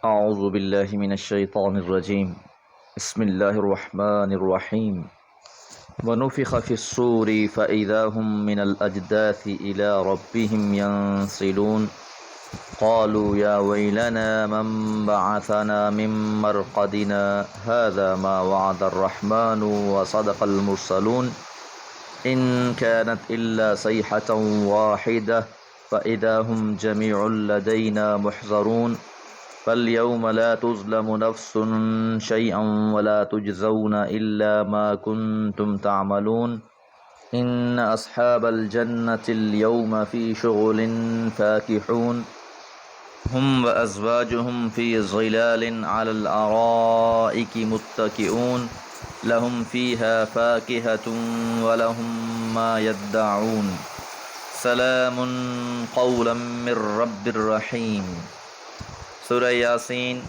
أعوذ بالله من الشيطان الرجيم. بسم الله الرحمن الرحيم. ونفخ في الصور فإذا هم من الأجداث إلى ربهم ينسلون. قالوا يا ويلنا من بعثنا من مرقدنا هذا ما وعد الرحمن وصدق المرسلون. إن كانت إلا صيحة واحدة فإذا هم جميع لدينا محضرون. فاليوم لا تظلم نفس شيئا ولا تجزون إلا ما كنتم تعملون. إن أصحاب الجنة اليوم في شغل فاكهون. هم وأزواجهم في ظلال على الأرائك متكئون. لهم فيها فاكهة ولهم ما يدعون. سلام قولا من رب الرحیم. سورہ یاسین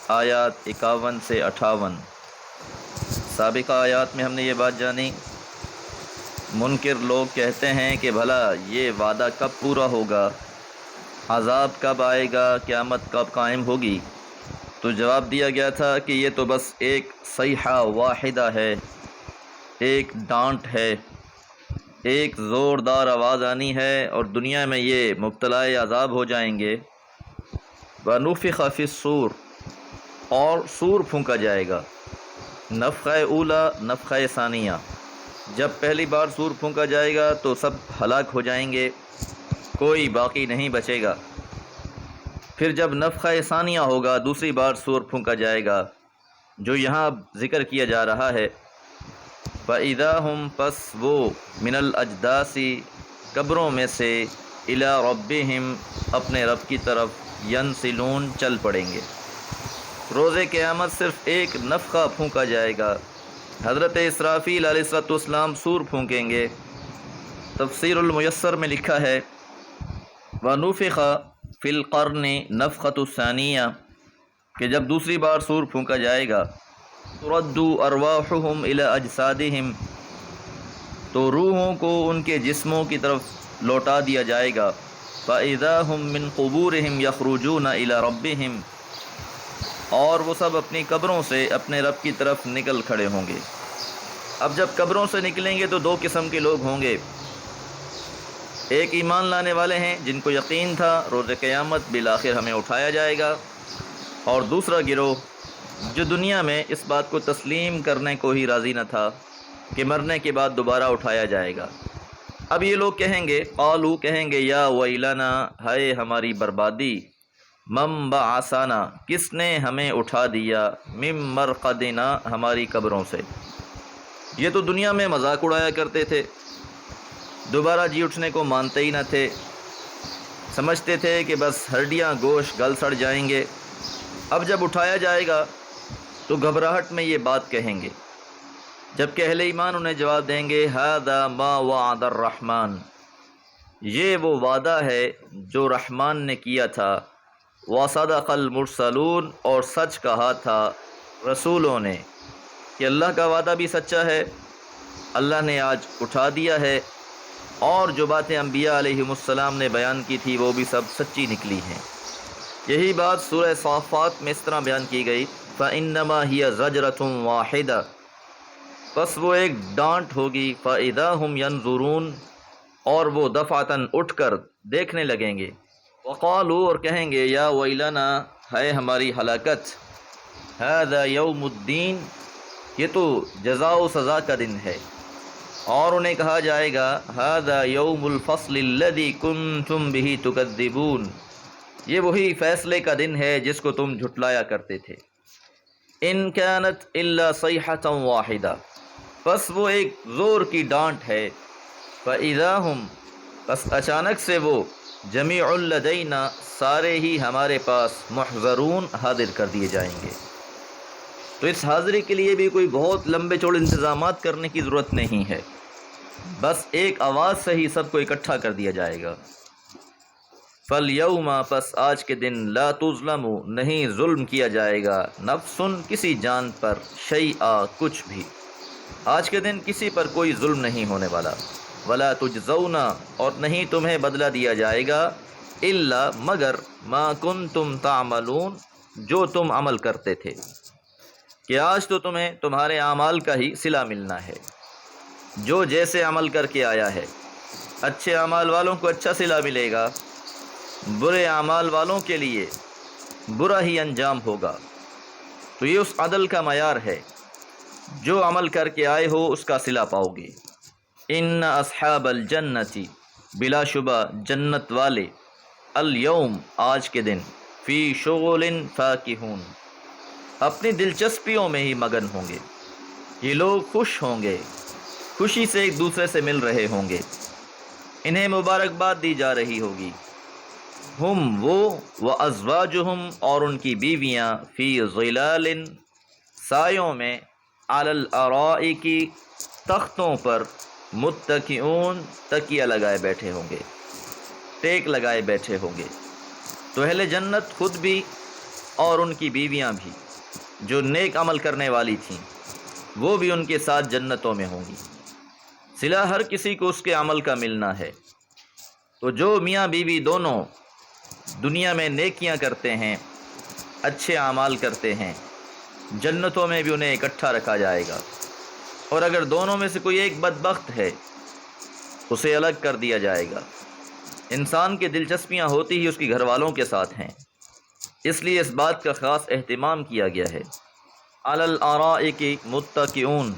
آیات 51 سے 58۔ سابقہ آیات میں ہم نے یہ بات جانی، منکر لوگ کہتے ہیں کہ بھلا یہ وعدہ کب پورا ہوگا، عذاب کب آئے گا، قیامت کب قائم ہوگی؟ تو جواب دیا گیا تھا کہ یہ تو بس ایک صیحہ واحدہ ہے، ایک ڈانٹ ہے، ایک زوردار آواز آنی ہے اور دنیا میں یہ مبتلا عذاب ہو جائیں گے۔ وَنُفِخَ فِي الصُّورِ، اور سور پھونکا جائے گا۔ نفخہ اولا، نفخہ ثانیہ۔ جب پہلی بار سور پھونکا جائے گا تو سب ہلاک ہو جائیں گے، کوئی باقی نہیں بچے گا۔ پھر جب نفخہ ثانیہ ہوگا، دوسری بار سور پھونکا جائے گا، جو یہاں ذکر کیا جا رہا ہے۔ فَإِذَا هُمْ، پس وہ، مِنَ الْأَجْدَاثِ، قبروں میں سے، إِلَىٰ رَبِّهِمْ، اپنے رب کی طرف، ینسلون، چل پڑیں گے۔ روز قیامت صرف ایک نفخہ پھونکا جائے گا۔ حضرت اسرافیل علیہ السلام سور پھونکیں گے۔ تفسیر المیسر میں لکھا ہے وَنُفِخَ فِي الْقَرْنِ نَفْخَةُ الثَّانِيَةُ، کہ جب دوسری بار سور پھونکا جائے گا، تُرَدُّ أَرْوَاحُهُمْ إِلَىٰ أَجْسَادِهِمْ، تو روحوں کو ان کے جسموں کی طرف لوٹا دیا جائے گا۔ فَإِذَا هُم مِّن قُبُورِهِمْ يَخْرُجُونَ إِلَىٰ رَبِّهِمْ، اور وہ سب اپنی قبروں سے اپنے رب کی طرف نکل کھڑے ہوں گے۔ اب جب قبروں سے نکلیں گے تو دو قسم کے لوگ ہوں گے۔ ایک ایمان لانے والے ہیں جن کو یقین تھا روز قیامت بالآخر ہمیں اٹھایا جائے گا، اور دوسرا گروہ جو دنیا میں اس بات کو تسلیم کرنے کو ہی راضی نہ تھا کہ مرنے کے بعد دوبارہ اٹھایا جائے گا۔ اب یہ لوگ کہیں گے، قالو، کہیں گے، یا ویلنا، ہائے ہماری بربادی، من بعثنا، کس نے ہمیں اٹھا دیا، من مرقدنا، ہماری قبروں سے۔ یہ تو دنیا میں مذاق اڑایا کرتے تھے، دوبارہ جی اٹھنے کو مانتے ہی نہ تھے، سمجھتے تھے کہ بس ہڈیاں گوشت گل سڑ جائیں گے۔ اب جب اٹھایا جائے گا تو گھبراہٹ میں یہ بات کہیں گے، جبکہ اہل ایمان انہیں جواب دیں گے ھذا ما وعد الرحمن، یہ وہ وعدہ ہے جو رحمان نے کیا تھا، وصدق المرسلون، اور سچ کہا تھا رسولوں نے، کہ اللہ کا وعدہ بھی سچا ہے، اللہ نے آج اٹھا دیا ہے، اور جو باتیں انبیاء علیہم السلام نے بیان کی تھی وہ بھی سب سچی نکلی ہیں۔ یہی بات سورہ صافات میں اس طرح بیان کی گئی فَإِنَّمَا هِيَ زَجْرَةٌ وَاحِدَةٌ، بس وہ ایک ڈانٹ ہوگی، فَإِذَا هُمْ يَنظُرُونَ، اور وہ دفعتاً اٹھ کر دیکھنے لگیں گے۔ وَقَالُوا، اور کہیں گے، یا ویلنا، ہے ہماری ہلاکت، هَذَا يَوْمُ الدِّينِ، یہ تو جزا و سزا کا دن ہے، اور انہیں کہا جائے گا هَذَا يَوْمُ الْفَصْلِ الَّذِي كُنْتُمْ بِهِ تُكَذِّبُونَ، یہ وہی فیصلے کا دن ہے جس کو تم جھٹلایا کرتے تھے۔ ان كانت الا صیحة واحدہ، بس وہ ایک زور کی ڈانٹ ہے، فَإِذَا هُمْ، بس اچانک سے وہ، جمیع لدینا، سارے ہی ہمارے پاس، محضرون، حاضر کر دیے جائیں گے۔ تو اس حاضری کے لیے بھی کوئی بہت لمبے چوڑے انتظامات کرنے کی ضرورت نہیں ہے، بس ایک آواز سے ہی سب کو اکٹھا کر دیا جائے گا۔ فَالْيَوْمَ، پس آج کے دن، لا تظلم، نہیں ظلم کیا جائے گا، نفسن، کسی جان پر، شیئا، کچھ بھی، آج کے دن کسی پر کوئی ظلم نہیں ہونے والا۔ ولا تجزون، اور نہیں تمہیں بدلہ دیا جائے گا، الا، مگر، ما کنتم تعملون، جو تم عمل کرتے تھے، کہ آج تو تمہیں تمہارے اعمال کا ہی صلہ ملنا ہے، جو جیسے عمل کر کے آیا ہے۔ اچھے اعمال والوں کو اچھا صلہ ملے گا، برے اعمال والوں کے لیے برا ہی انجام ہوگا۔ تو یہ اس عدل کا معیار ہے، جو عمل کر کے آئے ہو اس کا صلہ پاؤ گے۔ ان اصحاب الجنتی، بلا شبہ جنت والے، الیوم آج کے دن، فی شغل فاکہون، اپنی دلچسپیوں میں ہی مگن ہوں گے۔ یہ لوگ خوش ہوں گے، خوشی سے ایک دوسرے سے مل رہے ہوں گے، انہیں مبارکباد دی جا رہی ہوگی۔ ہم وہ، وازواجہم اور ان کی بیویاں، فی ظلال سایوں میں، علی الارائک تختوں پر، متکئون تکیہ لگائے بیٹھے ہوں گے، ٹیک لگائے بیٹھے ہوں گے۔ تو اہل جنت خود بھی اور ان کی بیویاں بھی، جو نیک عمل کرنے والی تھیں، وہ بھی ان کے ساتھ جنتوں میں ہوں گی۔ صلہ ہر کسی کو اس کے عمل کا ملنا ہے۔ تو جو میاں بیوی دونوں دنیا میں نیکیاں کرتے ہیں، اچھے اعمال کرتے ہیں، جنتوں میں بھی انہیں اکٹھا رکھا جائے گا۔ اور اگر دونوں میں سے کوئی ایک بدبخت ہے، اسے الگ کر دیا جائے گا۔ انسان کی دلچسپیاں ہوتی ہی اس کے گھر والوں کے ساتھ ہیں، اس لیے اس بات کا خاص اہتمام کیا گیا ہے۔ علی الارائک متکئون،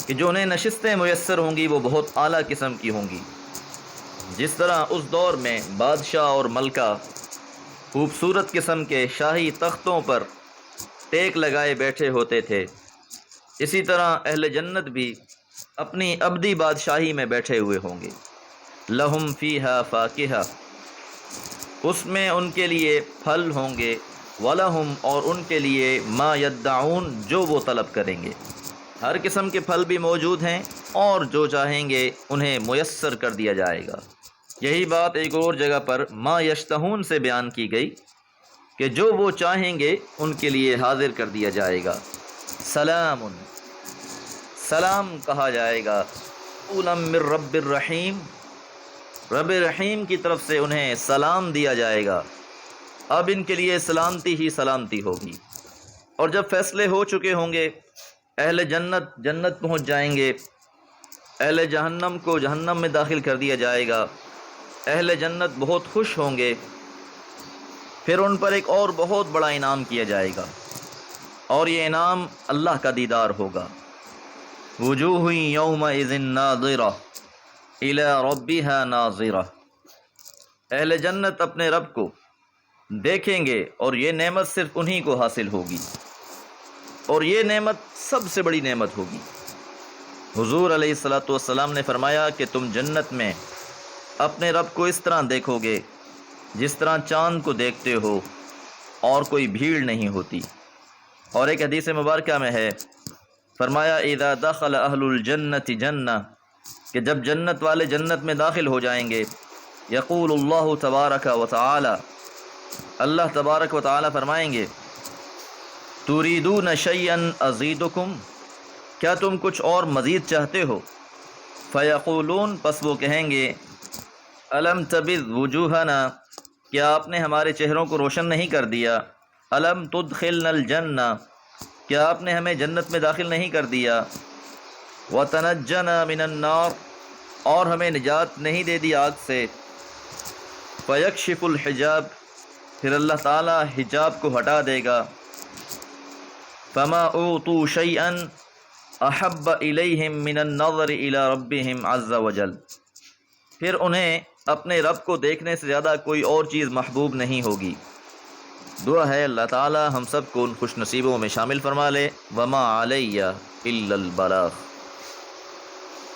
کہ جو انہیں نشستیں میسر ہوں گی وہ بہت اعلیٰ قسم کی ہوں گی۔ جس طرح اس دور میں بادشاہ اور ملکہ خوبصورت قسم کے شاہی تختوں پر ٹیک لگائے بیٹھے ہوتے تھے، اسی طرح اہل جنت بھی اپنی ابدی بادشاہی میں بیٹھے ہوئے ہوں گے۔ لہم فیہا فاکہہ، اس میں ان کے لیے پھل ہوں گے، وَلَهُمْ اور ان کے لیے ما یدعون جو وہ طلب کریں گے۔ ہر قسم کے پھل بھی موجود ہیں، اور جو چاہیں گے انہیں میسر کر دیا جائے گا۔ یہی بات ایک اور جگہ پر ما یشتہون سے بیان کی گئی، کہ جو وہ چاہیں گے ان کے لیے حاضر کر دیا جائے گا۔ سلام، سلام کہا جائے گا، قولا من رب الرحیم، رب رحیم کی طرف سے انہیں سلام دیا جائے گا۔ اب ان کے لیے سلامتی ہی سلامتی ہوگی۔ اور جب فیصلے ہو چکے ہوں گے، اہل جنت جنت پہنچ جائیں گے، اہل جہنم کو جہنم میں داخل کر دیا جائے گا۔ اہل جنت بہت خوش ہوں گے، پھر ان پر ایک اور بہت بڑا انعام کیا جائے گا، اور یہ انعام اللہ کا دیدار ہوگا۔ وجوہ یومئذ ناظرہ الی ربها ناظرہ، اہل جنت اپنے رب کو دیکھیں گے، اور یہ نعمت صرف انہی کو حاصل ہوگی، اور یہ نعمت سب سے بڑی نعمت ہوگی۔ حضور علیہ الصلاۃ والسلام نے فرمایا کہ تم جنت میں اپنے رب کو اس طرح دیکھو گے جس طرح چاند کو دیکھتے ہو، اور کوئی بھیڑ نہیں ہوتی۔ اور ایک حدیث مبارکہ میں ہے، فرمایا اذا دخل اہل الجنت جنہ، کہ جب جنت والے جنت میں داخل ہو جائیں گے، یقول اللہ تبارک و تعالی، اللہ تبارک و تعالی فرمائیں گے، تریدون شیئا ازیدکم، کیا تم کچھ اور مزید چاہتے ہو؟ فیقولون، پس وہ کہیں گے، الم تبذ وجوہنا، کیا آپ نے ہمارے چہروں کو روشن نہیں کر دیا؟ الم تدخلنا الجنہ، کیا آپ نے ہمیں جنت میں داخل نہیں کر دیا؟ وتنجنا من النار، اور ہمیں نجات نہیں دے دی آگ سے؟ فیکشف الحجاب، پھر اللہ تعالی حجاب کو ہٹا دے گا۔ فما اوتوا شیئا احب الیہم من النظر الی ربہم عز وجل، پھر انہیں اپنے رب کو دیکھنے سے زیادہ کوئی اور چیز محبوب نہیں ہوگی۔ دعا ہے اللہ تعالی ہم سب کو ان خوش نصیبوں میں شامل فرما لے۔ وما علیہ الا البلاغ۔